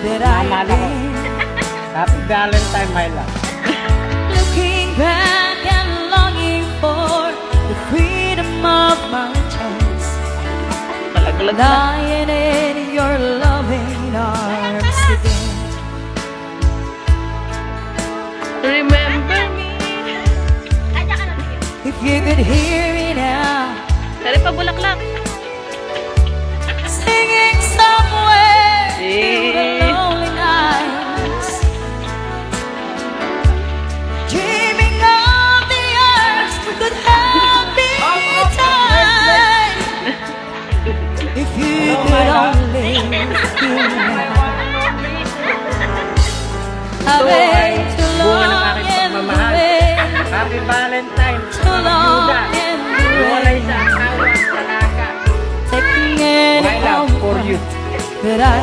that I Mama lang. live. Happy Valentine, my love. Looking back and longing for the freedom of my choice. Palaglag na. Lying in your loving arms again. Remember me. If you could hear me now, Dari pa bulaklak. singing somewhere through the Eh. lonely nights, dreaming of the earth could have me time. If you could only hear me now. I've been too Bunga ng long aking in the pagmamahal. way, Happy Valentine. too long in the Iwalay way, sa asawa at alaga. taking it My love home for you. that I